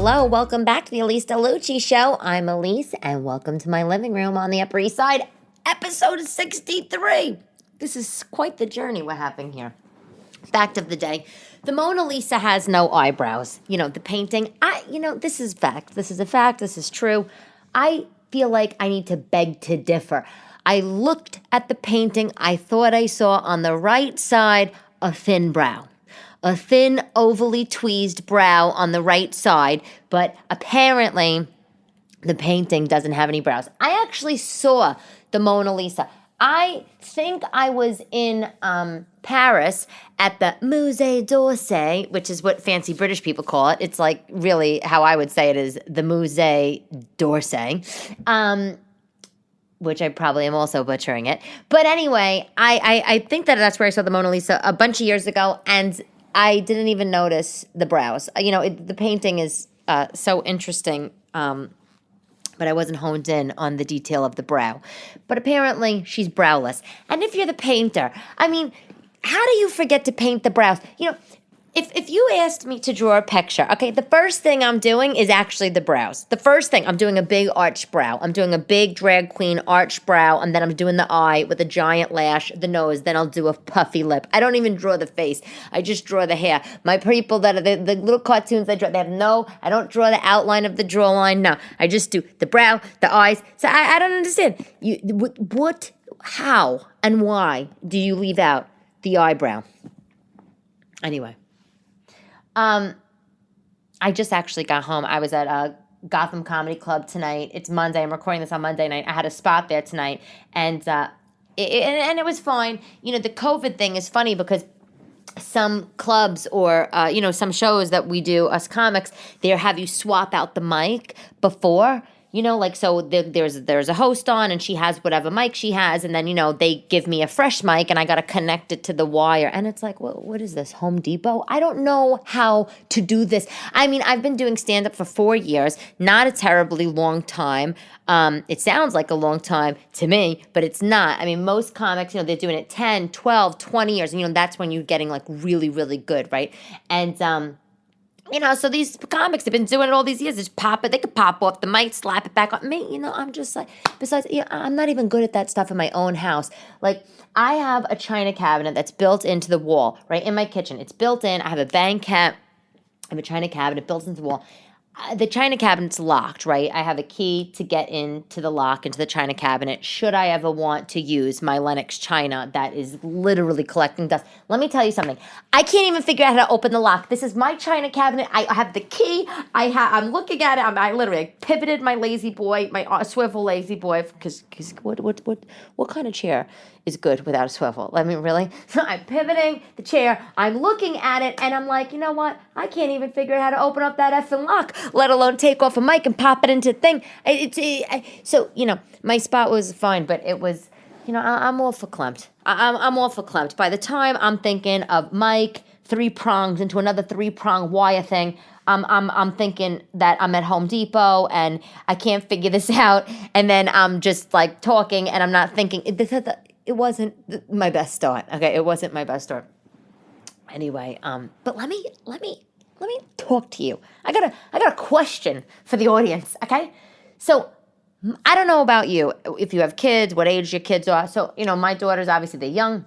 Hello, welcome back to the Elyse DeLucci Show. I'm Elyse, and welcome to my living room on the Upper East Side, episode 63. This is quite the journey we're having here. Fact of the day, the Mona Lisa has no eyebrows. You know, the painting, this is fact. This is a fact. This is true. I feel like I need to beg to differ. I looked at the painting. I thought I saw on the right side a thin brow. A thin, overly tweezed brow on the right side, but apparently the painting doesn't have any brows. I actually saw the Mona Lisa. I think I was in Paris at the Musée d'Orsay, which is what fancy British people call it. It's like really how I would say it is the Musée d'Orsay, which I probably am also butchering it. But anyway, I think that's where I saw the Mona Lisa a bunch of years ago, and I didn't even notice the brows. The painting is so interesting, but I wasn't honed in on the detail of the brow. But apparently, she's browless. And if you're the painter, how do you forget to paint the brows? If you asked me to draw a picture, okay, the first thing I'm doing is actually the brows. The first thing, I'm doing a big arched brow. I'm doing a big drag queen arched brow, and then I'm doing the eye with a giant lash, the nose, then I'll do a puffy lip. I don't even draw the face. I just draw the hair. My people that are the little cartoons I draw, I don't draw the outline of the jawline, no. I just do the brow, the eyes. So I don't understand. How, and why do you leave out the eyebrow? Anyway. I just actually got home. I was at a Gotham Comedy Club tonight. It's Monday. I'm recording this on Monday night. I had a spot there tonight, and it was fine. The COVID thing is funny because some clubs or some shows that we do, us comics, they have you swap out the mic before. There's a host on, and she has whatever mic she has, and then, they give me a fresh mic, and I got to connect it to the wire. And it's like, what is this, Home Depot? I don't know how to do this. I've been doing stand-up for 4 years, not a terribly long time. It sounds like a long time to me, but it's not. Most comics, they're doing it 10, 12, 20 years, and, that's when you're getting, like, really, really good, right? And, so these comics have been doing it all these years. Just pop it. They could pop off the mic, slap it back on. Me, I'm just like, besides, I'm not even good at that stuff in my own house. Like, I have a china cabinet that's built into the wall, right, in my kitchen. It's built in. I have a bang cat. I have a china cabinet built into the wall. The china cabinet's locked, right? I have a key to get into the lock, into the china cabinet, should I ever want to use my Lennox china that is literally collecting dust. Let me tell you something. I can't even figure out how to open the lock. This is my china cabinet. I have the key. I'm looking at it. I literally pivoted my lazy boy, my swivel lazy boy, because what kind of chair is good without a swivel? Really? So I'm pivoting the chair. I'm looking at it, and I'm like, you know what? I can't even figure out how to open up that effing lock, let alone take off a mic and pop it into the thing. So, my spot was fine, but it was, I'm all verklempt. I'm all verklempt. By the time I'm thinking of mic, 3 prongs into another 3-prong wire thing, I'm thinking that I'm at Home Depot and I can't figure this out, and then I'm just like talking and I'm not thinking. It wasn't my best start. Okay, it wasn't my best start. Anyway, but let me talk to you. I got a question for the audience. Okay, so I don't know about you, if you have kids, what age your kids are. So my daughters, obviously they're young.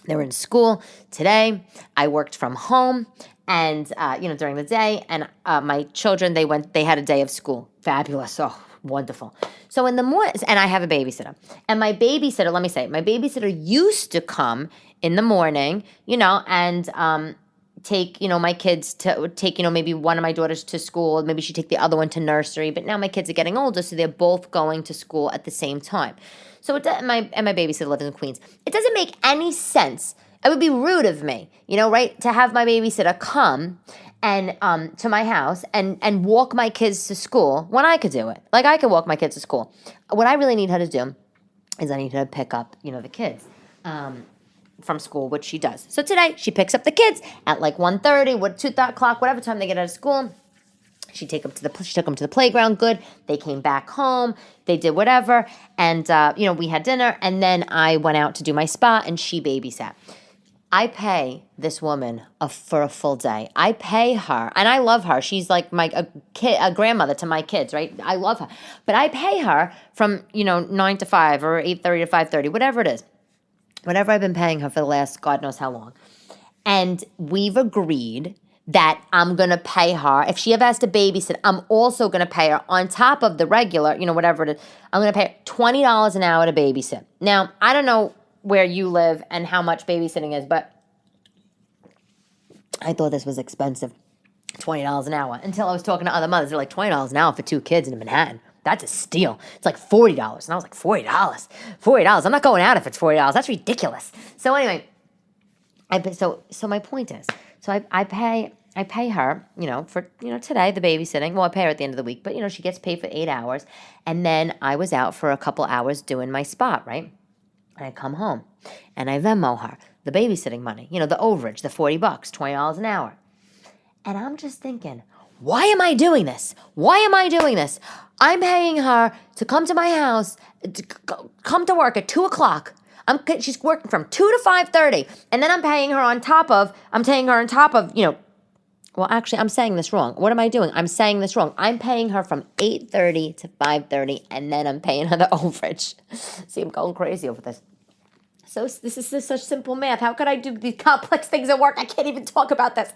They're in school today. I worked from home, and during the day, and my children they had a day of school. Fabulous. Oh, wonderful. So in the morning, and I have a babysitter. And my babysitter used to come in the morning, and take, my kids to take, maybe one of my daughters to school. Maybe she'd take the other one to nursery. But now my kids are getting older, so they're both going to school at the same time. So my babysitter lives in Queens. It doesn't make any sense. It would be rude of me, right, to have my babysitter come and to my house and walk my kids to school when I could do it. Like, I could walk my kids to school. What I really need her to do is I need her to pick up, the kids from school, which she does. So today she picks up the kids at like 1:30, 2 o'clock, whatever time they get out of school. She took them to the playground. Good. They came back home. They did whatever, and we had dinner. And then I went out to do my spa, and she babysat. I pay this woman for a full day. I pay her, and I love her. She's like a grandmother to my kids, right? I love her. But I pay her from, 9 to 5 or 8:30 to 5:30, whatever it is. Whatever I've been paying her for the last God knows how long. And we've agreed that I'm going to pay her. If she ever has to babysit, I'm also going to pay her on top of the regular, whatever it is. I'm going to pay her $20 an hour to babysit. Now, I don't know where you live and how much babysitting is, but I thought this was expensive, $20 an hour, until I was talking to other mothers. They're like, $20 an hour for 2 kids in Manhattan. That's a steal. It's like $40. And I was like, $40? $40? I'm not going out if it's $40. That's ridiculous. So anyway, so my point is, so I pay her, for, today, the babysitting. Well, I pay her at the end of the week, but, she gets paid for 8 hours. And then I was out for a couple hours doing my spot, right? And I come home and I Venmo her the babysitting money, the overage, the $40, $20 an hour. And I'm just thinking, why am I doing this? Why am I doing this? I'm paying her to come to my house, to come to work at 2 o'clock. She's working from 2 to 5:30. And then I'm paying her on top of, well, actually, I'm saying this wrong. What am I doing? I'm saying this wrong. I'm paying her from 8:30 to 5:30, and then I'm paying her the overage. See, I'm going crazy over this. So this is such simple math. How could I do these complex things at work? I can't even talk about this.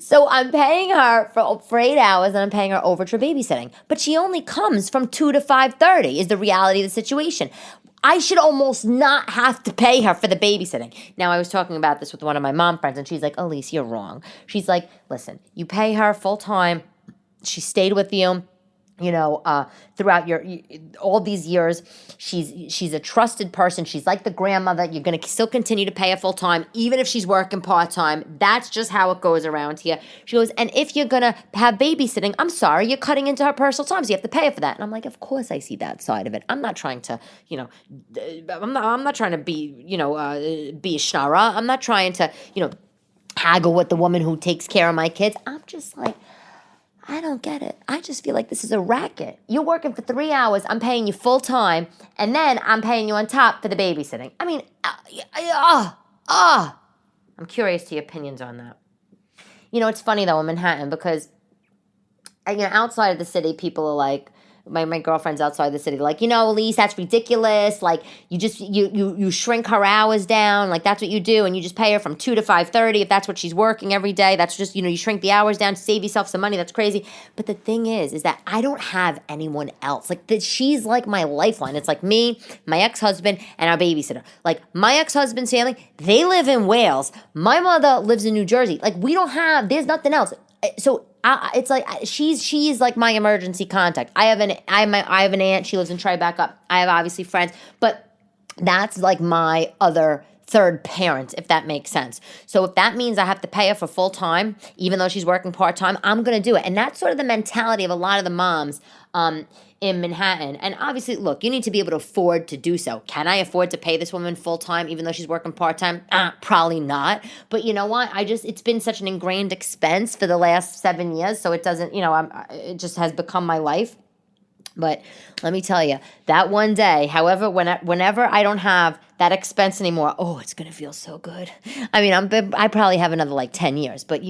So I'm paying her for 8 hours, and I'm paying her overage for babysitting. But she only comes from 2 to 5:30 is the reality of the situation. I should almost not have to pay her for the babysitting. Now, I was talking about this with one of my mom friends, and she's like, Elyse, you're wrong. She's like, listen, you pay her full time. She stayed with you, throughout all these years. She's a trusted person. She's like the grandmother. You're going to still continue to pay her full time, even if she's working part time. That's just how it goes around here. She goes, and if you're going to have babysitting, I'm sorry, you're cutting into her personal time, so you have to pay her for that. And I'm like, of course I see that side of it. I'm not trying to, I'm not trying to be, be a schnara. I'm not trying to, haggle with the woman who takes care of my kids. I'm just like, I don't get it. I just feel like this is a racket. You're working for 3 hours. I'm paying you full time. And then I'm paying you on top for the babysitting. I mean, I'm curious to your opinions on that. It's funny though in Manhattan because, outside of the city, people are like, my girlfriends outside the city, like, Elyse, that's ridiculous. Like, you shrink her hours down. Like, that's what you do. And you just pay her from 2 to 5:30 if that's what she's working every day. That's just, you shrink the hours down to save yourself some money. That's crazy. But the thing is that I don't have anyone else. Like, she's like my lifeline. It's like me, my ex-husband, and our babysitter. Like, my ex-husband's family, they live in Wales. My mother lives in New Jersey. Like, there's nothing else. So it's like she's like my emergency contact. I have an aunt. She lives in Tribeca. I have obviously friends, but that's like my other third parent, if that makes sense. So if that means I have to pay her for full time, even though she's working part time, I'm gonna do it. And that's sort of the mentality of a lot of the moms in Manhattan. And obviously, look, you need to be able to afford to do so. Can I afford to pay this woman full time, even though she's working part time? Probably not. But you know what? It's been such an ingrained expense for the last 7 years, so it doesn't. It just has become my life. But let me tell you, that one day, however, whenever I don't have that expense anymore, it's going to feel so good. I mean, I probably have another like 10 years, but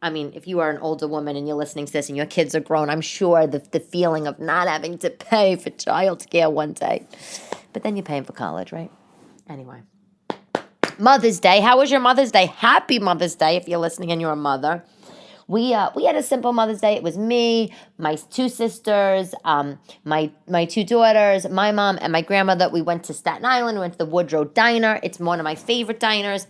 if you are an older woman and you're listening to this and your kids are grown, I'm sure the feeling of not having to pay for childcare one day. But then you're paying for college, right? Anyway. Mother's Day. How was your Mother's Day? Happy Mother's Day if you're listening and you're a mother. We had a simple Mother's Day. It was me, my 2 sisters, my 2 daughters, my mom, and my grandmother. We went to Staten Island. We went to the Woodrow Diner. It's one of my favorite diners.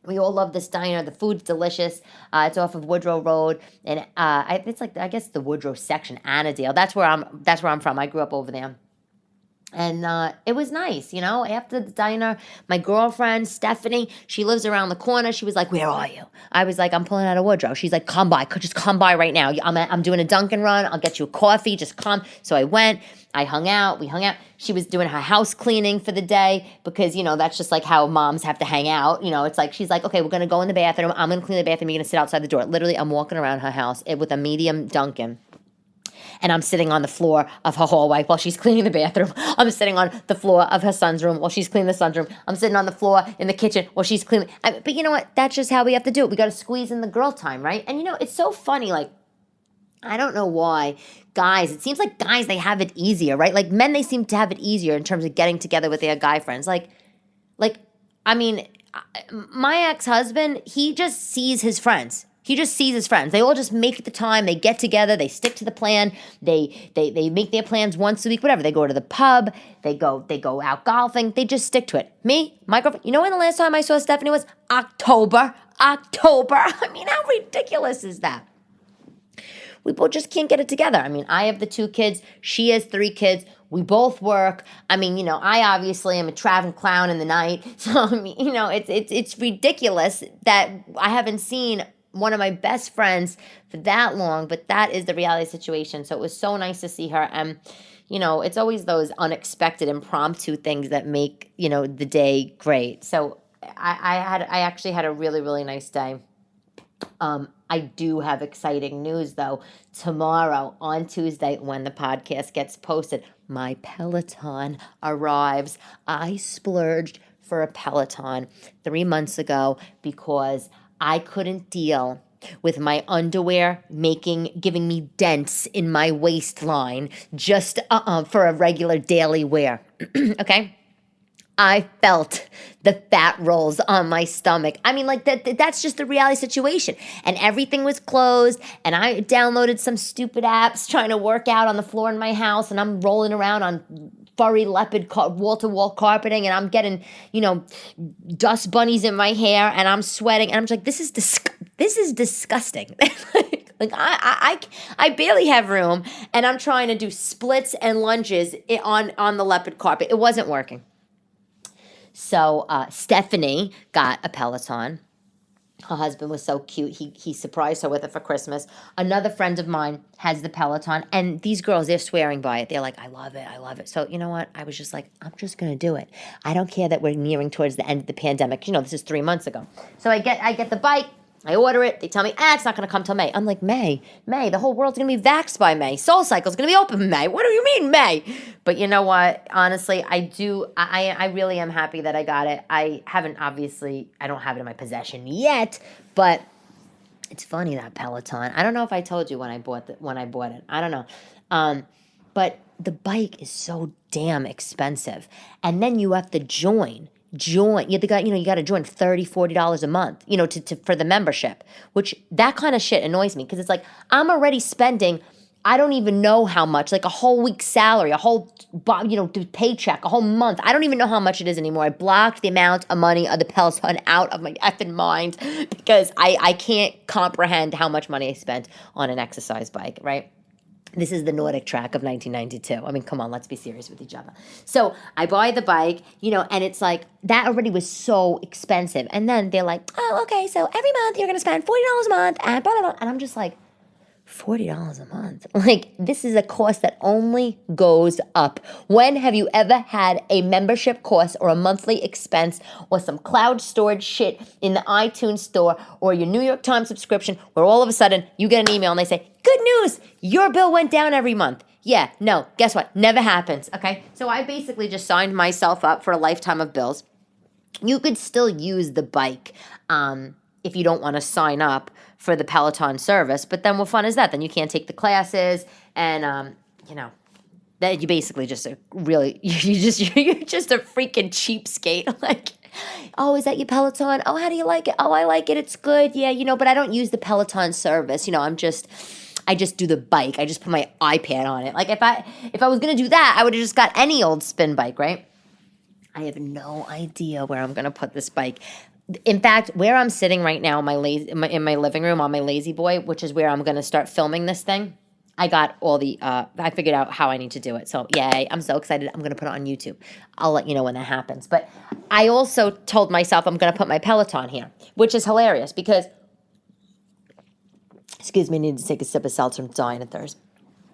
We all love this diner. The food's delicious. It's off of Woodrow Road, and it's like, I guess, the Woodrow section, Annandale. That's where I'm from. I grew up over there. And it was nice, After the diner, my girlfriend, Stephanie, she lives around the corner. She was like, where are you? I was like, I'm pulling out of Woodrow. She's like, come by. Just come by right now. I'm doing a Dunkin' run. I'll get you a coffee. Just come. So I went. We hung out. She was doing her house cleaning for the day because, that's just like how moms have to hang out. It's like, she's like, okay, we're going to go in the bathroom. I'm going to clean the bathroom. You're going to sit outside the door. Literally, I'm walking around her house with a medium Dunkin'. and I'm sitting on the floor of her hallway while she's cleaning the bathroom. I'm sitting on the floor of her son's room while she's cleaning the son's room. I'm sitting on the floor in the kitchen while she's cleaning. But you know what? That's just how we have to do it. We got to squeeze in the girl time, right? And it's so funny, like, I don't know why guys, it seems like guys, they have it easier, right? Like men, they seem to have it easier in terms of getting together with their guy friends. I mean, my ex-husband, he just sees his friends. He just sees his friends. They all just make the time. They get together. They stick to the plan. They make their plans once a week, whatever. They go to the pub. They go out golfing. They just stick to it. Me, my girlfriend, you know when the last time I saw Stephanie was? October. I mean, how ridiculous is that? We both just can't get it together. I mean, I have the 2 kids. She has 3 kids. We both work. I mean, I obviously am a traveling clown in the night. So, I mean, it's ridiculous that I haven't seen one of my best friends for that long, but that is the reality situation. So it was so nice to see her. And, it's always those unexpected impromptu things that make, the day great. So I actually had a really, really nice day. I do have exciting news, though. Tomorrow, on Tuesday, when the podcast gets posted, my Peleton arrives. I splurged for a Peleton 3 months ago because I couldn't deal with my underwear giving me dents in my waistline just for a regular daily wear. Okay? I felt the fat rolls on my stomach. I mean, like, that's just the reality situation. And everything was closed, and I downloaded some stupid apps trying to work out on the floor in my house, and I'm rolling around on furry leopard wall-to-wall carpeting, and I'm getting, dust bunnies in my hair, and I'm sweating, and I'm just like, this is disgusting. Like, I barely have room, and I'm trying to do splits and lunges on the leopard carpet. It wasn't working. So Stephanie got a Peleton. Her husband was so cute. He surprised her with it for Christmas. Another friend of mine has the Peleton. And these girls, they're swearing by it. They're like, I love it. So you know what? I was just like, I'm just going to do it. I don't care that we're nearing towards the end of the pandemic. This is 3 months ago. So I get the bike. I order it. They tell me, it's not going to come till May. I'm like, May? The whole world's going to be vaxxed by May. SoulCycle's going to be open in May. What do you mean May? But you know what? Honestly, I really am happy that I got it. I don't have it in my possession yet, but it's funny, that Peleton. I don't know if I told you when I bought it. I don't know. But the bike is so damn expensive. And then you have to join. You got to join $30-$40 a month, for the membership, which that kind of shit annoys me because it's like I'm already spending, I don't even know how much, like a whole week's salary, a whole paycheck, a whole month. I don't even know how much it is anymore. I blocked the amount of money of the Peleton out of my effing mind because I can't comprehend how much money I spent on an exercise bike, right? This is the Nordic track of 1992. I mean, come on, let's be serious with each other. So I buy the bike, and it's like, that already was so expensive. And then they're like, oh, okay, so every month you're going to spend $40 a month and blah, blah, blah. And I'm just like, $40 a month? Like, this is a cost that only goes up. When have you ever had a membership cost or a monthly expense or some cloud storage shit in the iTunes store or your New York Times subscription where all of a sudden you get an email and they say, good news, your bill went down every month? Yeah, no, guess what? Never happens, okay? So I basically just signed myself up for a lifetime of bills. You could still use the bike if you don't want to sign up for the Peleton service, but then what fun is that? Then you can't take the classes, and that you basically just you're just a freaking cheapskate. Like, oh, is that your Peleton? Oh, how do you like it? Oh, I like it. It's good. Yeah, but I don't use the Peleton service. I just do the bike. I just put my iPad on it. Like if I was gonna do that, I would have just got any old spin bike, right? I have no idea where I'm gonna put this bike. In fact, where I'm sitting right now in my living room on my Lazy Boy, which is where I'm going to start filming this thing, I got all the, I figured out how I need to do it. So, yay, I'm so excited. I'm going to put it on YouTube. I'll let you know when that happens. But I also told myself I'm going to put my Peleton here, which is hilarious because, excuse me, I need to take a sip of seltzer. I'm dying of thirst.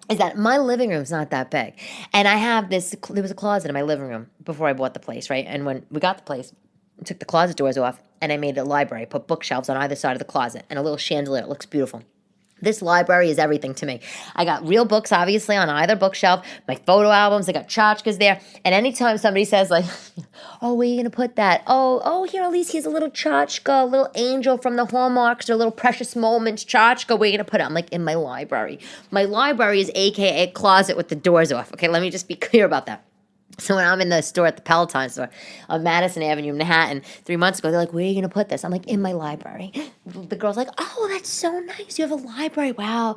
Is that my living room's not that big. And I have there was a closet in my living room before I bought the place, right? And when we got the place, I took the closet doors off, and I made a library. Put bookshelves on either side of the closet and a little chandelier. It looks beautiful. This library is everything to me. I got real books, obviously, on either bookshelf, my photo albums, I got tchotchkes there. And anytime somebody says, like, oh, where are you going to put that? Oh, here, Elyse, here's a little tchotchke, a little angel from the Hallmarks, or little precious moments tchotchke. Where are you going to put it? I'm like, in my library. My library is AKA closet with the doors off. Okay, let me just be clear about that. So when I'm in the store at the Peleton store on Madison Avenue in Manhattan 3 months ago, they're like, where are you going to put this? I'm like, in my library. The girl's like, oh, that's so nice. You have a library. Wow,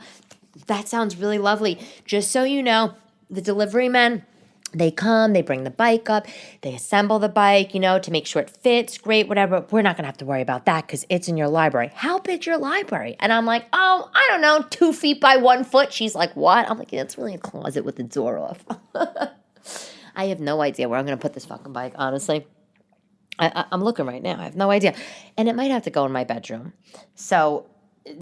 that sounds really lovely. Just so you know, the delivery men, they come, they bring the bike up, they assemble the bike, to make sure it fits, great, whatever. We're not going to have to worry about that because it's in your library. How big's your library? And I'm like, oh, I don't know, 2 feet by 1 foot. She's like, what? I'm like, yeah, it's really a closet with the door off. I have no idea where I'm going to put this fucking bike, honestly. I'm looking right now. I have no idea. And it might have to go in my bedroom. So,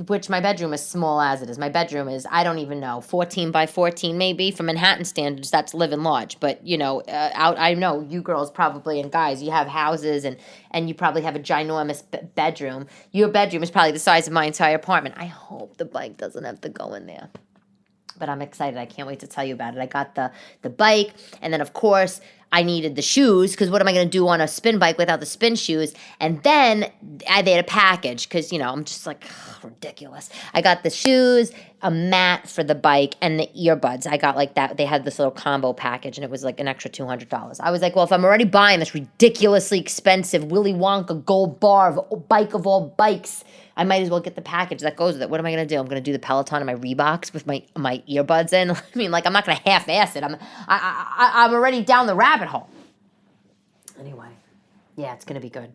which my bedroom is small as it is. My bedroom is, I don't even know, 14 by 14 maybe. For Manhattan standards, that's living large. But, out, I know you girls probably, and guys, you have houses and you probably have a ginormous bedroom. Your bedroom is probably the size of my entire apartment. I hope the bike doesn't have to go in there. But I'm excited. I can't wait to tell you about it. I got the bike, and then, of course, I needed the shoes, because what am I going to do on a spin bike without the spin shoes? And then they had a package, because, I'm just like, ridiculous. I got the shoes, a mat for the bike, and the earbuds. I got like that. They had this little combo package, and it was like an extra $200. I was like, well, if I'm already buying this ridiculously expensive Willy Wonka gold bar of bike of all bikes, I might as well get the package that goes with it. What am I going to do? I'm going to do the Peleton and my Reeboks with my earbuds in. I mean, like, I'm not going to half-ass it. I'm already down the rabbit hole. Anyway, yeah, it's going to be good.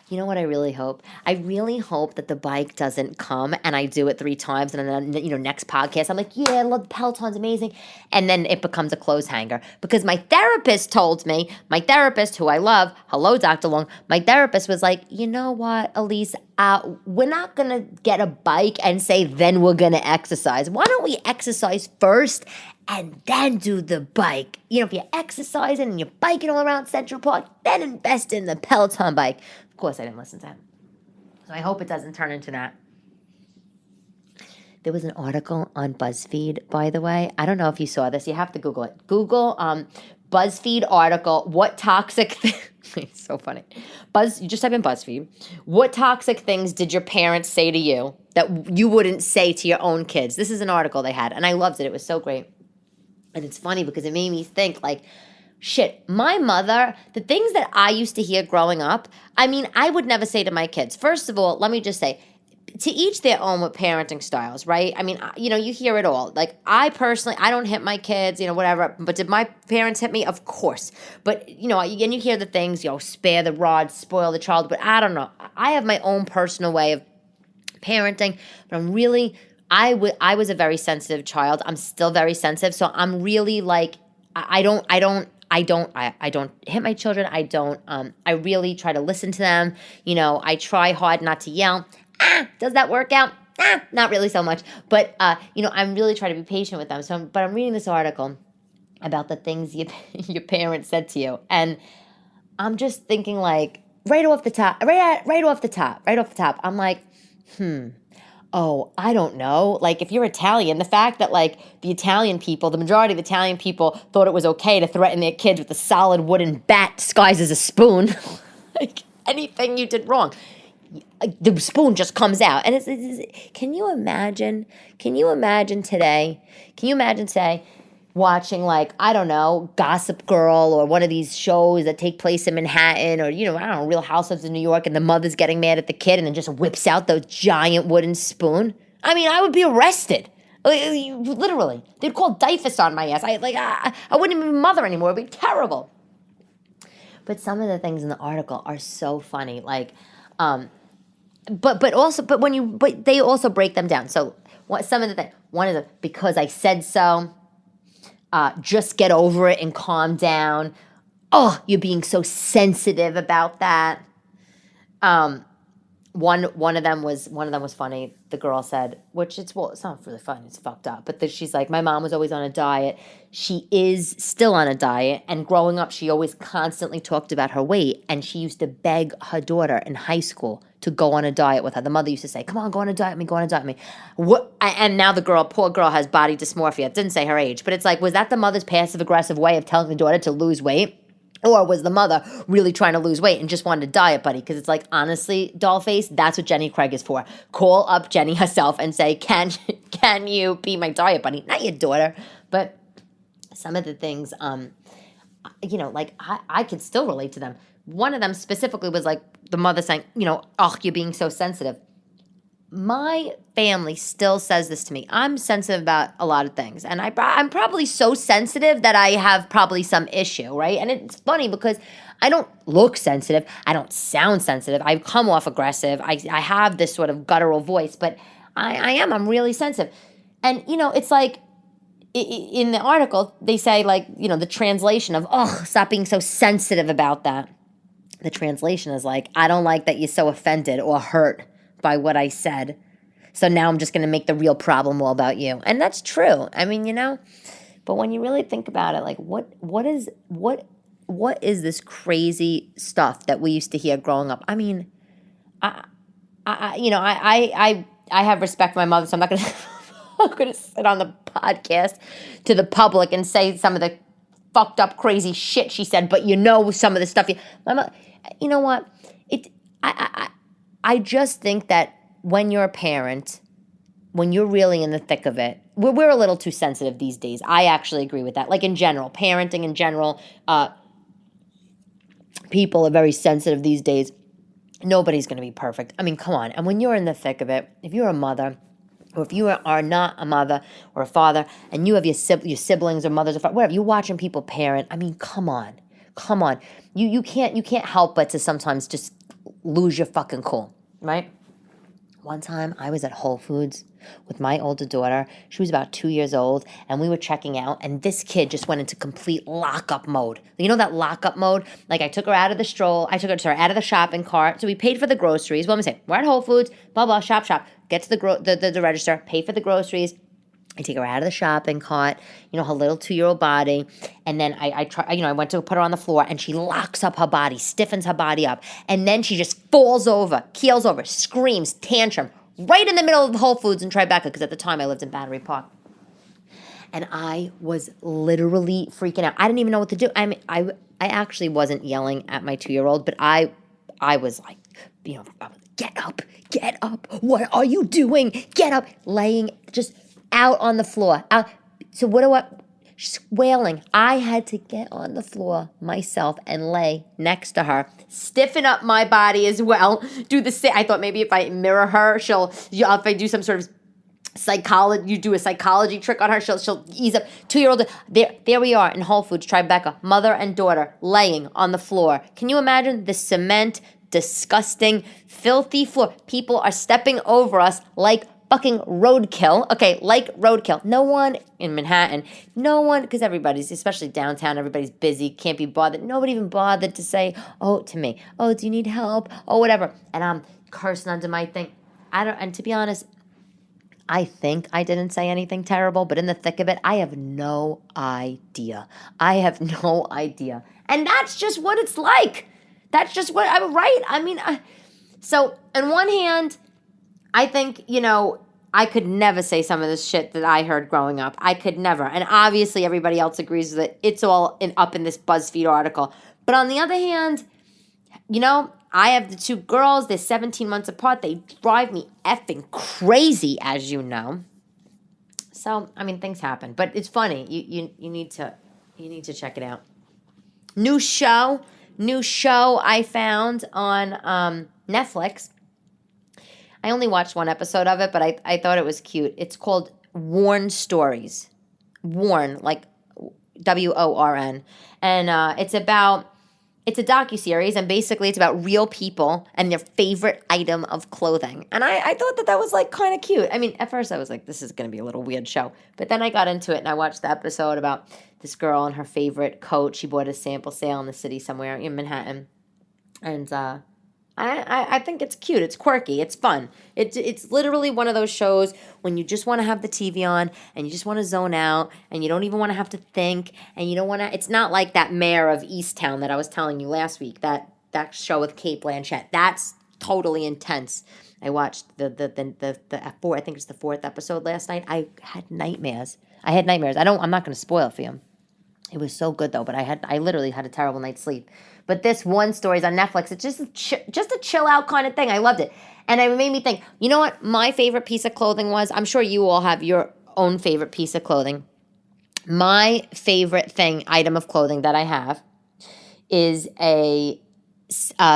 You know what I really hope? I really hope that the bike doesn't come and I do it 3 times, and then, next podcast, I'm like, yeah, I love the Peloton's amazing. And then it becomes a clothes hanger. Because my therapist told me, who I love, hello, Dr. Long, my therapist was like, you know what, Elyse, we're not going to get a bike and say, then we're going to exercise. Why don't we exercise first and then do the bike? If you're exercising and you're biking all around Central Park, then invest in the Peloton bike. Of course, I didn't listen to him. So I hope it doesn't turn into that. There was an article on BuzzFeed, by the way. I don't know if you saw this. You have to Google it. Google BuzzFeed article, what toxic... It's so funny. You just type in BuzzFeed. What toxic things did your parents say to you that you wouldn't say to your own kids? This is an article they had, and I loved it. It was so great. And it's funny because it made me think, like, shit, my mother, the things that I used to hear growing up, I mean, I would never say to my kids. First of all, let me just say, to each their own with parenting styles, right? I mean, you hear it all. Like, I personally, I don't hit my kids, whatever. But did my parents hit me? Of course. But, and you hear the things, spare the rod, spoil the child. But I don't know. I have my own personal way of parenting. But I'm really, I was a very sensitive child. I'm still very sensitive. So I'm really like, I don't hit my children. I really try to listen to them. I try hard not to yell. Does that work out? Not really so much. But, I'm really trying to be patient with them. But I'm reading this article about the things your parents said to you. And I'm just thinking, like, right off the top, I'm like, oh, I don't know. Like, if you're Italian, the fact that, like, the majority of Italian people thought it was okay to threaten their kids with a solid wooden bat disguised as a spoon. Like, anything you did wrong, the spoon just comes out. And can you imagine today watching, like, I don't know, Gossip Girl or one of these shows that take place in Manhattan, or, I don't know, Real Housewives of New York, and the mother's getting mad at the kid and then just whips out the giant wooden spoon? I mean, I would be arrested. Literally. They'd call DYFS on my ass. I wouldn't even mother anymore. It would be terrible. But some of the things in the article are so funny. Like, but they also break them down. So some of the things, one is because I said so. Just get over it and calm down. Oh, you're being so sensitive about that. one of them was funny. The girl said, which it's not really funny, it's fucked up. But she's like, my mom was always on a diet. She is still on a diet, and growing up, she always constantly talked about her weight, and she used to beg her daughter in high school to go on a diet with her. The mother used to say, "Come on, go on a diet with me, go on a diet with me." And now the poor girl, has body dysmorphia. It didn't say her age, but it's like, was that the mother's passive aggressive way of telling the daughter to lose weight? Or was the mother really trying to lose weight and just wanted a diet buddy? Because it's like, honestly, dollface, that's what Jenny Craig is for. Call up Jenny herself and say, can you be my diet buddy? Not your daughter. But some of the things, like I could still relate to them. One of them specifically was like the mother saying, oh, you're being so sensitive. My family still says this to me. I'm sensitive about a lot of things. And I'm probably so sensitive that I have probably some issue, right? And it's funny because I don't look sensitive. I don't sound sensitive. I come off aggressive. I have this sort of guttural voice, but I'm really sensitive. And, it's like in the article, they say like, the translation of, oh, stop being so sensitive about that. The translation is like, I don't like that you're so offended or hurt by what I said. So now I'm just going to make the real problem all about you. And that's true. I mean, but when you really think about it, like what is this crazy stuff that we used to hear growing up? I mean, I have respect for my mother, so I'm not going to I'm going to sit on the podcast to the public and say some of the fucked up crazy shit she said, but some of the stuff my mother, you know what? I just think that when you're a parent, when you're really in the thick of it, we're a little too sensitive these days. I actually agree with that. Like in general, parenting in general, people are very sensitive these days. Nobody's going to be perfect. I mean, come on. And when you're in the thick of it, if you're a mother, or if you are not a mother or a father, and you have your siblings or mothers or whatever, you're watching people parent. I mean, come on. You can't help but to sometimes just lose your fucking cool, right? One time I was at Whole Foods with my older daughter. She was about 2 years old, and we were checking out, and this kid just went into complete lockup mode. You know that lockup mode? Like I took her out of the out of the shopping cart. So we paid for the groceries. Well, let me say, we're at Whole Foods, blah, blah, shop. Get to the register, pay for the groceries. I take her out of the shopping cart, her little 2-year-old body, and then I went to put her on the floor, and she locks up her body, stiffens her body up, and then she just falls over, keels over, screams, tantrum, right in the middle of Whole Foods in Tribeca, because at the time I lived in Battery Park. And I was literally freaking out. I didn't even know what to do. I mean, I actually wasn't yelling at my 2-year-old, but I was like, get up, what are you doing? Get up, laying just out on the floor. So just wailing. I had to get on the floor myself and lay next to her, stiffen up my body as well. Do the same. I thought maybe if I mirror her, if I do some sort of psychology, you do a psychology trick on her, she'll ease up. 2-year-old. There we are in Whole Foods, Tribeca, mother and daughter laying on the floor. Can you imagine the cement, disgusting, filthy floor? People are stepping over us like fucking roadkill. Okay, like roadkill. No one in Manhattan, because everybody's, especially downtown, everybody's busy, can't be bothered. Nobody even bothered to say, to me, do you need help? Whatever. And I'm cursing under my thing. And to be honest, I think I didn't say anything terrible, but in the thick of it, I have no idea. And that's just what it's like. That's just what I'm right. I mean, so on one hand, I think, I could never say some of this shit that I heard growing up. I could never. And obviously everybody else agrees with it. It's all up in this BuzzFeed article. But on the other hand, I have the 2 girls. They're 17 months apart. They drive me effing crazy, as you know. So, I mean, things happen. But it's funny. You need to check it out. New show I found on Netflix. I only watched one episode of it, but I thought it was cute. It's called Worn Stories. Worn, like WORN. And it's a docuseries, and basically it's about real people and their favorite item of clothing. And I thought that was like kind of cute. I mean, at first I was like, this is going to be a little weird show. But then I got into it, and I watched the episode about this girl and her favorite coat. She bought a sample sale in the city somewhere in Manhattan. And I think it's cute. It's quirky. It's fun. It's literally one of those shows when you just want to have the TV on and you just want to zone out and you don't even want to have to think and you don't want to. It's not like that Mayor of Easttown that I was telling you last week. That show with Kate Blanchett. That's totally intense. I watched the four. I think it's the fourth episode last night. I had nightmares. I'm not going to spoil it for you. It was so good though, but I literally had a terrible night's sleep. But this one story is on Netflix. It's just a chill out kind of thing. I loved it, and it made me think. You know what my favorite piece of clothing was? I'm sure you all have your own favorite piece of clothing. My favorite item of clothing that I have, is a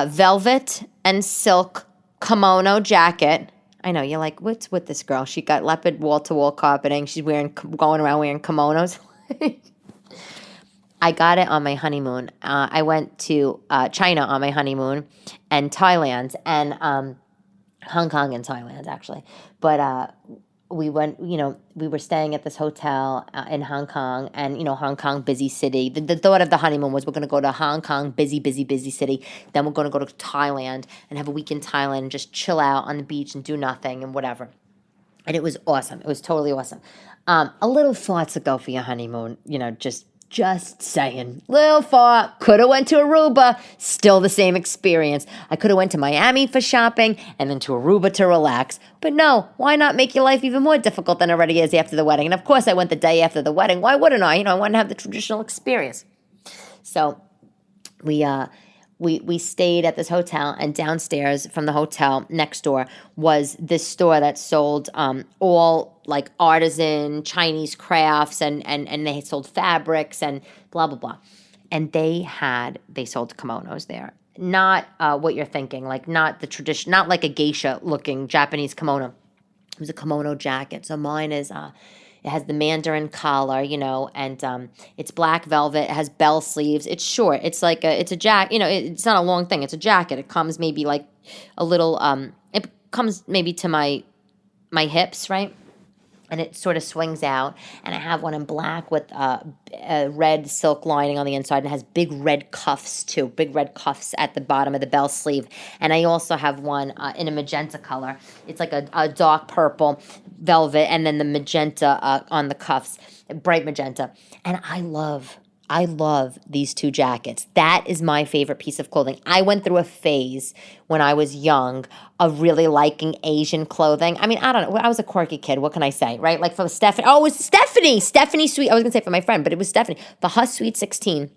velvet and silk kimono jacket. I know you're like, what's with this girl? She got leopard wall-to-wall carpeting. She's going around wearing kimonos. I got it on my honeymoon. I went to China on my honeymoon and Thailand and Hong Kong and Thailand, actually. But we went, we were staying at this hotel in Hong Kong and, Hong Kong, busy city. The thought of the honeymoon was we're going to go to Hong Kong, busy, busy, busy city. Then we're going to go to Thailand and have a week in Thailand and just chill out on the beach and do nothing and whatever. And it was awesome. It was totally awesome. A little far to go for your honeymoon, just saying. Little far. Could have went to Aruba. Still the same experience. I could have went to Miami for shopping and then to Aruba to relax. But no, why not make your life even more difficult than it already is after the wedding? And of course I went the day after the wedding. Why wouldn't I? I wanted to have the traditional experience. So we stayed at this hotel, and downstairs from the hotel next door was this store that sold all like artisan Chinese crafts and they sold fabrics and blah blah blah. And they sold kimonos there. Not what you're thinking, like not the tradition, not like a geisha looking Japanese kimono. It was a kimono jacket. So mine is it has the mandarin collar, and it's black velvet. It has bell sleeves. It's short. It's like it's a jacket. It's not a long thing. It's a jacket. It comes maybe like a little. It comes maybe to my hips, right? And it sort of swings out. And I have one in black with a red silk lining on the inside, and it has big red cuffs too. Big red cuffs at the bottom of the bell sleeve. And I also have one in a magenta color. It's like a dark purple velvet, and then the magenta on the cuffs, bright magenta. And I love these two jackets. That is my favorite piece of clothing. I went through a phase when I was young of really liking Asian clothing. I mean, I don't know. I was a quirky kid. What can I say, right? Like for Stephanie. Oh, it was Stephanie. Stephanie Sweet. I was going to say for my friend, but it was Stephanie. For her Sweet 16.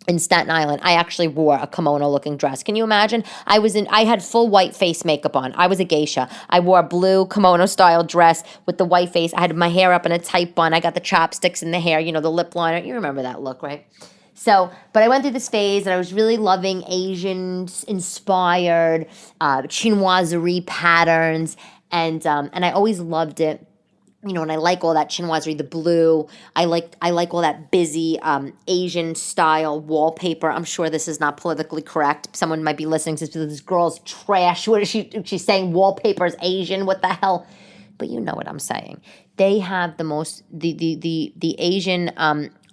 In Staten Island, I actually wore a kimono-looking dress. Can you imagine? I had full white face makeup on. I was a geisha. I wore a blue kimono-style dress with the white face. I had my hair up in a tight bun. I got the chopsticks in the hair, the lip liner. You remember that look, right? So, but I went through this phase, and I was really loving Asian-inspired chinoiserie patterns, and I always loved it. And I like all that chinoiserie, the blue. I like all that busy Asian style wallpaper. I'm sure this is not politically correct. Someone might be listening to this girl's trash. What is she's saying wallpaper is Asian? What the hell? But you know what I'm saying. They have the most the Asian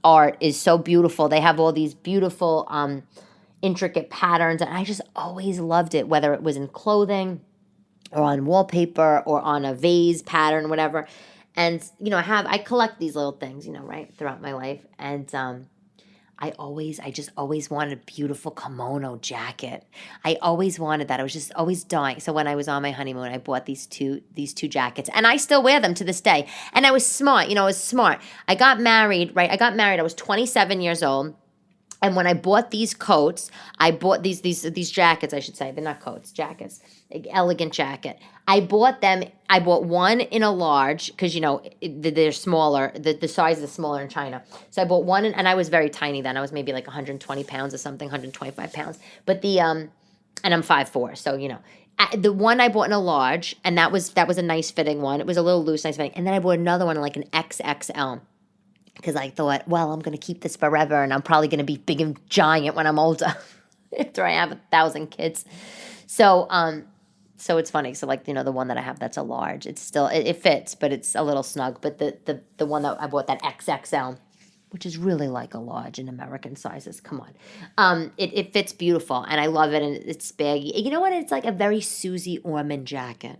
art is so beautiful. They have all these beautiful intricate patterns, and I just always loved it, whether it was in clothing or on wallpaper or on a vase pattern, whatever. And, I collect these little things, right, throughout my life. And I just always wanted a beautiful kimono jacket. I always wanted that. I was just always dying. So when I was on my honeymoon, I bought these two jackets. And I still wear them to this day. And I was smart. I was smart. I got married, right? I was 27 years old. And when I bought these coats, I bought these jackets, I should say. They're not coats, jackets. Elegant jacket. I bought one in a large because, they're smaller. The size is smaller in China. So I bought one, and I was very tiny then. I was maybe like 120 pounds or something, 125 pounds. But and I'm 5'4", so, the one I bought in a large, and that was a nice fitting one. It was a little loose, nice fitting. And then I bought another one like an XXL. Because I thought, well, I'm going to keep this forever, and I'm probably going to be big and giant when I'm older, after I have 1,000 kids. So it's funny. So the one that I have that's a large, it's still it fits, but it's a little snug. But the one that I bought, that XXL, which is really like a large in American sizes. Come on. It fits beautiful, and I love it, and it's baggy. You know what? It's like a very Suze Orman jacket.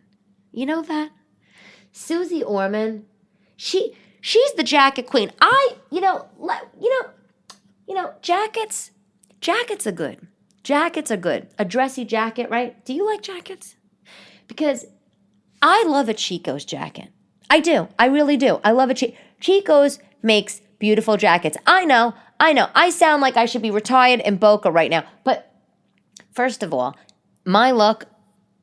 You know that? Suze Orman, she's the jacket queen. Jackets are good. Jackets are good. A dressy jacket, right? Do you like jackets? Because I love a Chico's jacket. I do. I really do. I love a Chico's makes beautiful jackets. I know. I sound like I should be retired in Boca right now. But first of all, my look,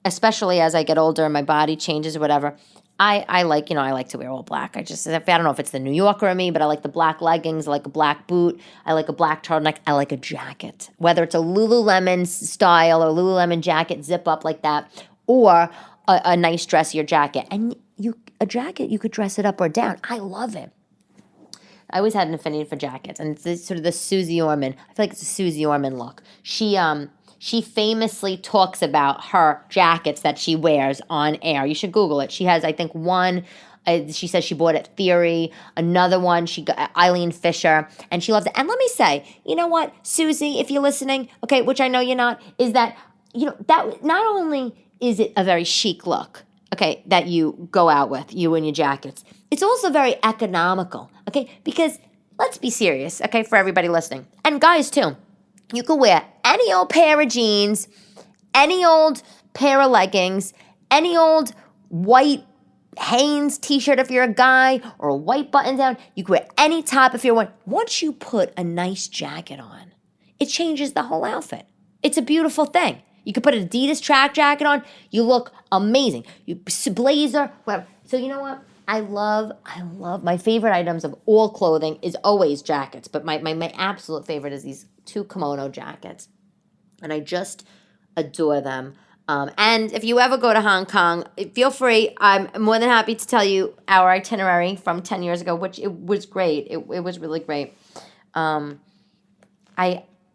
especially as I get older and my body changes or whatever, I like to wear all black. I don't know if it's the New Yorker in me, but I like the black leggings. I like a black boot. I like a black turtleneck. I like a jacket. Whether it's a Lululemon style or Lululemon jacket, zip up like that, or a nice dressier jacket. And a jacket, you could dress it up or down. I love it. I always had an affinity for jackets, and it's sort of the Suze Orman. I feel like it's a Suze Orman look. She famously talks about her jackets that she wears on air. You should Google it. She has, I think, one. She says she bought at Theory. Another one, she got Eileen Fisher, and she loves it. And let me say, you know what, Susie, if you're listening, okay, which I know you're not, is that that not only is it a very chic look, okay, that you go out with, you and your jackets, it's also very economical, okay, because let's be serious, okay, for everybody listening, and guys too. You could wear any old pair of jeans, any old pair of leggings, any old white Hanes t-shirt if you're a guy, or a white button down. You could wear any top if you're one. Once you put a nice jacket on, it changes the whole outfit. It's a beautiful thing. You could put an Adidas track jacket on. You look amazing. You blazer, whatever. So you know what? I love my favorite items of all clothing is always jackets, but my absolute favorite is these 2 kimono jackets, and I just adore them. And if you ever go to Hong Kong, feel free. I'm more than happy to tell you our itinerary from 10 years ago, which it was great. It was really great.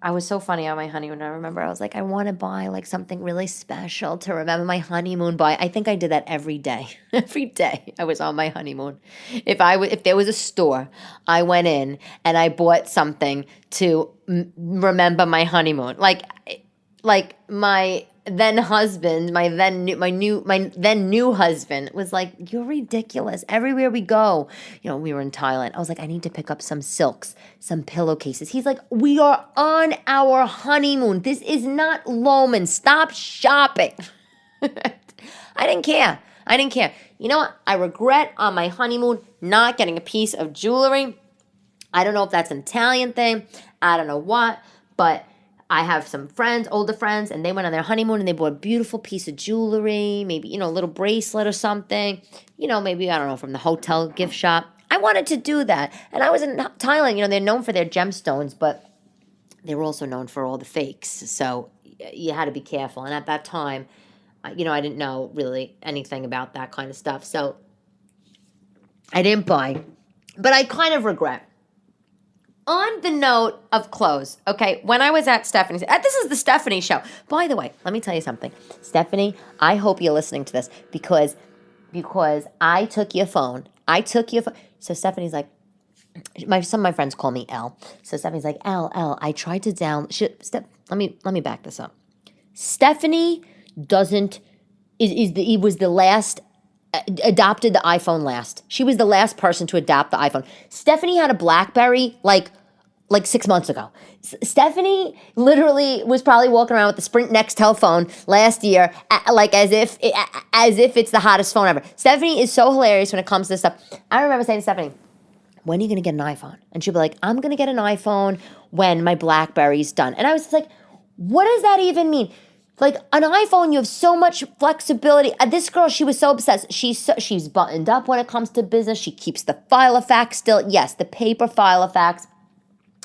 I was so funny on my honeymoon. I remember I was like, I want to buy like something really special to remember my honeymoon by. I think I did that every day. Every day I was on my honeymoon. If there was a store, I went in and I bought something to remember my honeymoon. Like my then husband, my then new husband was like, you're ridiculous. Everywhere we go, we were in Thailand. I was like, I need to pick up some silks, some pillowcases. He's like, we are on our honeymoon. This is not Loman. Stop shopping. I didn't care. You know what? I regret on my honeymoon not getting a piece of jewelry. I don't know if that's an Italian thing. I don't know what, but I have some friends, older friends, and they went on their honeymoon and they bought a beautiful piece of jewelry, maybe, a little bracelet or something, maybe, I don't know, from the hotel gift shop. I wanted to do that. And I was in Thailand, they're known for their gemstones, but they were also known for all the fakes. So you had to be careful. And at that time, I didn't know really anything about that kind of stuff. So I didn't buy. But I kind of regret. On the note of clothes, okay, when I was at Stephanie's, this is the Stephanie show. By the way, let me tell you something. Stephanie, I hope you're listening to this because I took your phone. So Stephanie's like, some of my friends call me Elle. So Stephanie's like, Elle, I tried to let me back this up. Stephanie was the last, adopted the iPhone last. She was the last person to adopt the iPhone. Stephanie had a BlackBerry like 6 months ago. Stephanie literally was probably walking around with the Sprint Nextel phone last year, like as if it's the hottest phone ever. Stephanie is so hilarious when it comes to this stuff. I remember saying to Stephanie, when are you going to get an iPhone? And she'd be like, I'm going to get an iPhone when my BlackBerry's done. And I was just like, what does that even mean? Like, an iPhone, you have so much flexibility. This girl, she was so obsessed. She's buttoned up when it comes to business. She keeps the Filofax still. Yes, the paper Filofax.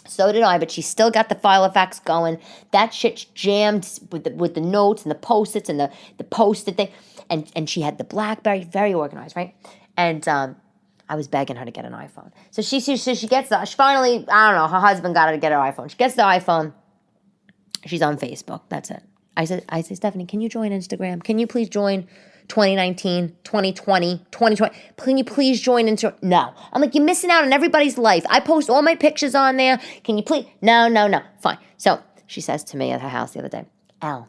So did I, but she still got the Filofax going. That shit's jammed with the notes and the Post-its and the Post-it thing. And she had the BlackBerry, very organized, right? And I was begging her to get an iPhone. So she gets she finally, I don't know, her husband got her to get her iPhone. She gets the iPhone. She's on Facebook. That's it. I said, Stephanie, can you join Instagram? Can you please join 2019, 2020, 2020? Can you please join Instagram? No. I'm like, you're missing out on everybody's life. I post all my pictures on there. Can you please? No. Fine. So she says to me at her house the other day, Elle,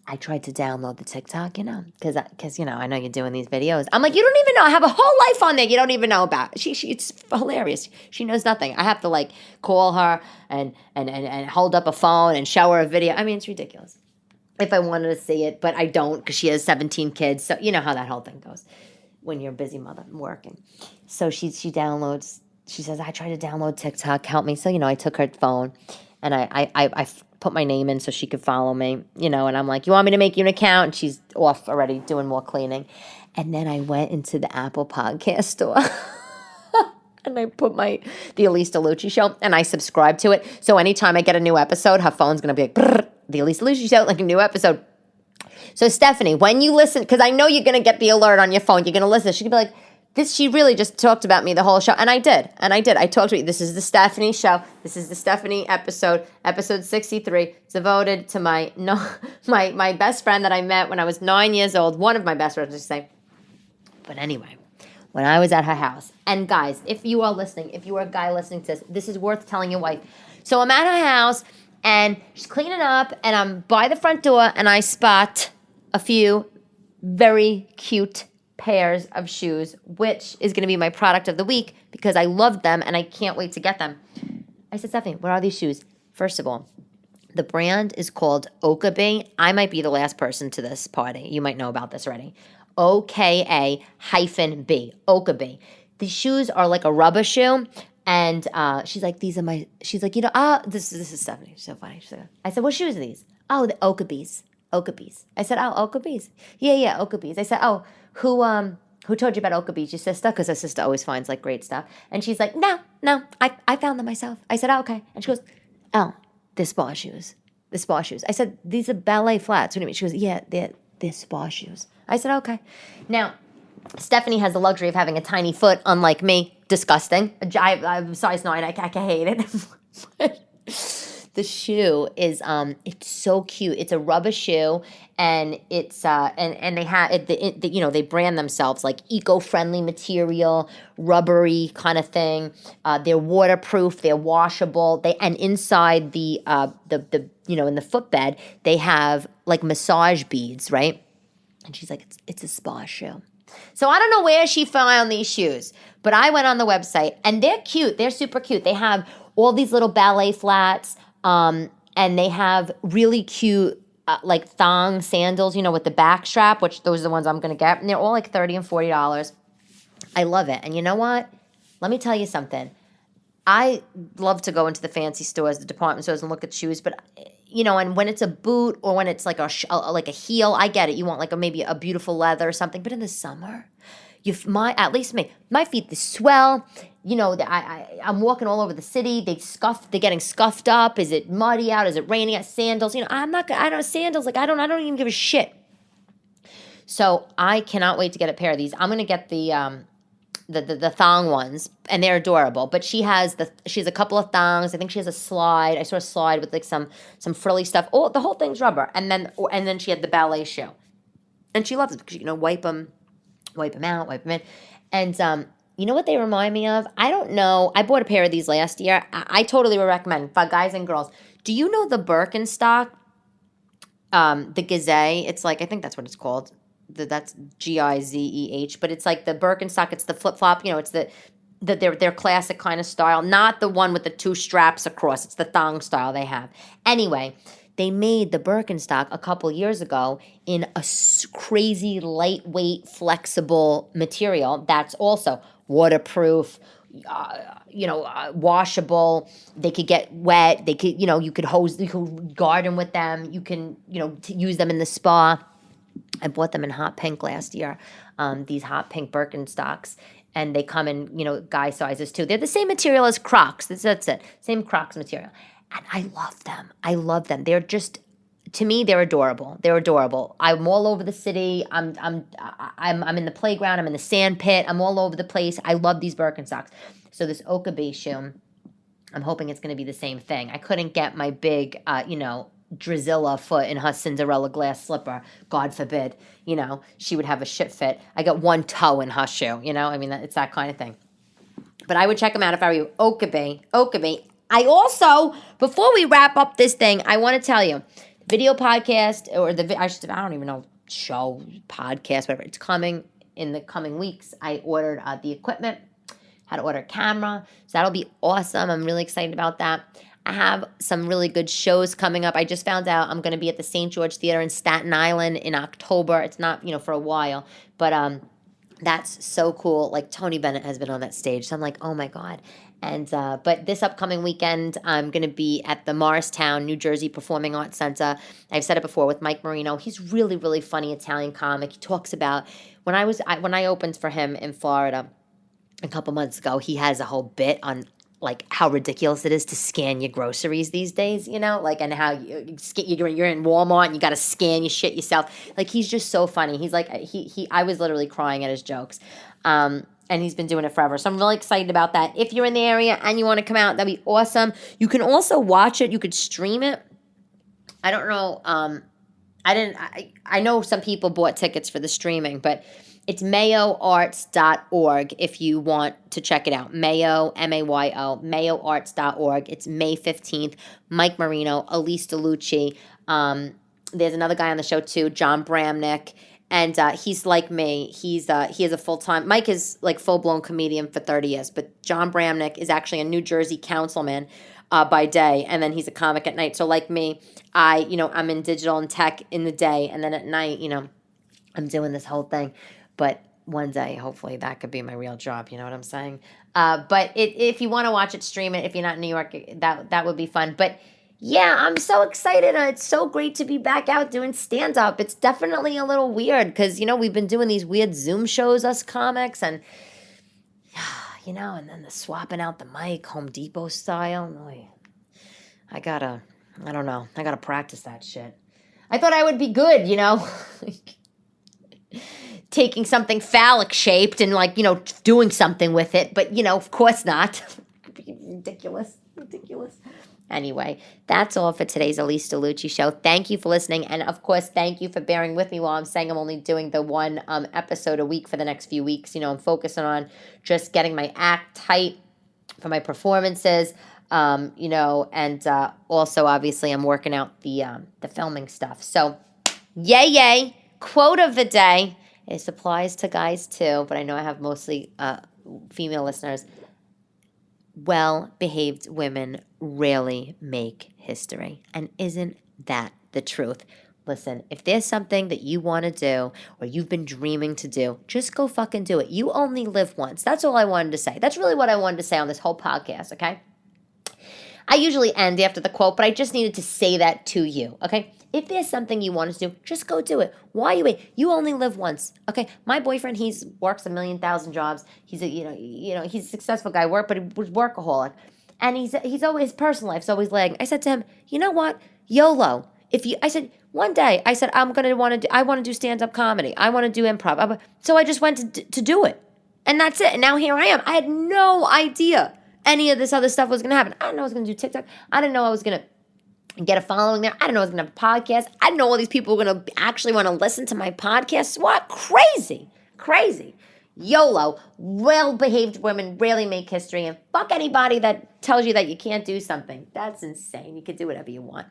I tried to download the TikTok, because I know you're doing these videos. I'm like, you don't even know. I have a whole life on there you don't even know about. It's hilarious. She knows nothing. I have to like call her and hold up a phone and show her a video. I mean, it's ridiculous. If I wanted to see it, but I don't because she has 17 kids. So you know how that whole thing goes when you're a busy mother working. So she downloads. She says, I tried to download TikTok. Help me. So I took her phone and I put my name in so she could follow me, and I'm like, you want me to make you an account? And she's off already doing more cleaning. And then I went into the Apple podcast store and I put the Elyse DeLucci show and I subscribed to it. So anytime I get a new episode, her phone's going to be like, brrr, the Elyse DeLucci show, like a new episode. So Stephanie, when you listen, because I know you're going to get the alert on your phone, you're going to listen. She could be like, she really just talked about me the whole show. And I did. I talked to you. This is the Stephanie show. This is the Stephanie episode 63. It's devoted to my best friend that I met when I was 9 years old. One of my best friends, I should say. But anyway, when I was at her house, and guys, if you are listening, if you are a guy listening to this is worth telling your wife. So I'm at her house, and she's cleaning up, and I'm by the front door, and I spot a few very cute pairs of shoes, which is going to be my product of the week because I love them and I can't wait to get them. I said, Stephanie, what are these shoes? First of all, the brand is called Oka-B. I might be the last person to this party. You might know about this already. OKA-B. Oka-B. These shoes are like a rubber shoe. And she's like, this is Stephanie. She's so funny. I said, what shoes are these? Oh, the Oka-B's. Oka-B's. I said, oh, Oka-B's. Yeah, Oka-B's. I said, oh, who told you about Oka-B's? Your sister? Because her sister always finds like great stuff. And she's like, no, I found them myself. I said, oh, okay. And she goes, oh, they're spa shoes. I said, these are ballet flats. What do you mean? She goes, yeah, they're spa shoes. I said, okay. Now, Stephanie has the luxury of having a tiny foot, unlike me. Disgusting. I'm size 9. I hate it. The shoe is it's so cute. It's a rubber shoe, and it's and they have they brand themselves like eco-friendly material, rubbery kind of thing. They're waterproof. They're washable. And inside the in the footbed they have like massage beads, right? And she's like, it's a spa shoe. So I don't know where she found these shoes, but I went on the website and they're cute. They're super cute. They have all these little ballet flats. And they have really cute, like thong sandals, with the back strap, which those are the ones I'm going to get. And they're all like $30 and $40. I love it. And you know what? Let me tell you something. I love to go into the fancy stores, the department stores, and look at shoes. But, and when it's a boot or when it's like a heel, I get it. You want like maybe a beautiful leather or something. But in the summer, at least me, my feet, they swell. I'm walking all over the city. They're getting scuffed up. Is it muddy out? Is it raining out? Sandals. I don't sandals. Like I don't even give a shit. So I cannot wait to get a pair of these. I'm gonna get the thong ones, and they're adorable. But she has a couple of thongs. I think she has a slide. I saw a slide with like some frilly stuff. Oh, the whole thing's rubber. And then she had the ballet shoe, and she loves it because wipe them out, wipe them in, and you know what they remind me of? I don't know. I bought a pair of these last year. I totally would recommend for guys and girls. Do you know the Birkenstock? The Gazette. It's like, I think that's what it's called. That's Gizeh. But it's like the Birkenstock. It's the flip-flop. It's their classic kind of style. Not the one with the 2 straps across. It's the thong style they have. Anyway, they made the Birkenstock a couple years ago in a crazy lightweight, flexible material that's also waterproof, washable. They could get wet. They could, you could garden with them. You can, use them in the spa. I bought them in hot pink last year, these hot pink Birkenstocks. And they come in, guy sizes too. They're the same material as Crocs. That's it. Same Crocs material. And I love them. They're just, to me, they're adorable. I'm all over the city. I'm in the playground. I'm in the sand pit. I'm all over the place. I love these Birkenstocks. So this Oka-B shoe, I'm hoping it's going to be the same thing. I couldn't get my big, Drizilla foot in her Cinderella glass slipper. God forbid, she would have a shit fit. I got one toe in her shoe, I mean, it's that kind of thing. But I would check them out if I were you. Oka-B. I also, before we wrap up this thing, I want to tell you, video podcast, or I don't even know, show, podcast, whatever, it's coming in the coming weeks. I ordered the equipment, had to order a camera, so that'll be awesome. I'm really excited about that. I have some really good shows coming up. I just found out I'm going to be at the St. George Theater in Staten Island in October. It's not, for a while, but that's so cool. Like, Tony Bennett has been on that stage, so I'm like, oh my God. And but this upcoming weekend, I'm going to be at the Morristown, New Jersey Performing Arts Center. I've said it before with Mike Marino. He's really, really funny Italian comic. He talks about when I opened for him in Florida a couple months ago. He has a whole bit on like how ridiculous it is to scan your groceries these days, like, and how you're in Walmart and you got to scan your shit yourself. Like, he's just so funny. He's like, I was literally crying at his jokes. And he's been doing it forever. So I'm really excited about that. If you're in the area and you want to come out, that'd be awesome. You can also watch it. You could stream it. I don't know. I know some people bought tickets for the streaming, but it's mayoarts.org if you want to check it out. Mayo, M-A-Y-O, mayoarts.org. It's May 15th. Mike Marino, Elyse DeLucci. There's another guy on the show too, John Bramnick. And he's like me. He is a full-time. Mike is like full-blown comedian for 30 years. But John Bramnick is actually a New Jersey councilman by day. And then he's a comic at night. So like me, I'm in digital and tech in the day. And then at night, I'm doing this whole thing. But one day, hopefully, that could be my real job. You know what I'm saying? But if you want to watch it, stream it. If you're not in New York, that would be fun. But yeah, I'm so excited. It's so great to be back out doing stand-up. It's definitely a little weird because, we've been doing these weird Zoom shows, us comics, and, and then the swapping out the mic, Home Depot style. I gotta practice that shit. I thought I would be good, taking something phallic shaped and doing something with it. But, of course not. Ridiculous. Anyway, that's all for today's Elyse DeLucci show. Thank you for listening. And, of course, thank you for bearing with me while I'm saying I'm only doing the one episode a week for the next few weeks. I'm focusing on just getting my act tight for my performances, and also, obviously, I'm working out the filming stuff. So, yay. Quote of the day. It applies to guys, too, but I know I have mostly female listeners. Well-behaved women rarely make history. And isn't that the truth? Listen, if there's something that you want to do or you've been dreaming to do, just go fucking do it. You only live once. That's all I wanted to say. That's really what I wanted to say on this whole podcast, okay? I usually end after the quote, but I just needed to say that to you, okay? If there's something you want to do, just go do it. Why you wait? You only live once, okay? My boyfriend, works 1,000,000 jobs. He's a he's a successful guy, but he was workaholic, and he's always his personal life's always lagging. I said to him, you know what? YOLO. I said one day, I want to do stand-up comedy. I want to do improv. So I just went to do it, and that's it. And now here I am. I had no idea any of this other stuff was going to happen. I didn't know I was going to do TikTok. I didn't know I was going to get a following there. I didn't know I was going to have a podcast. I didn't know all these people were going to actually want to listen to my podcast. What? Crazy. YOLO. Well-behaved women rarely make history. And fuck anybody that tells you that you can't do something. That's insane. You can do whatever you want.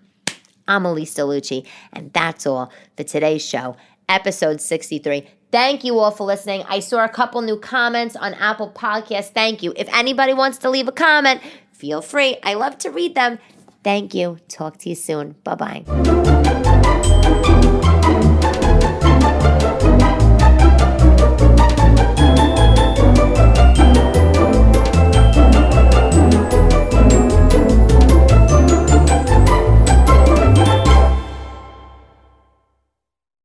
I'm Elyse DeLucci, and that's all for today's show, episode 63. Thank you all for listening. I saw a couple new comments on Apple Podcasts. Thank you. If anybody wants to leave a comment, feel free. I love to read them. Thank you. Talk to you soon. Bye-bye.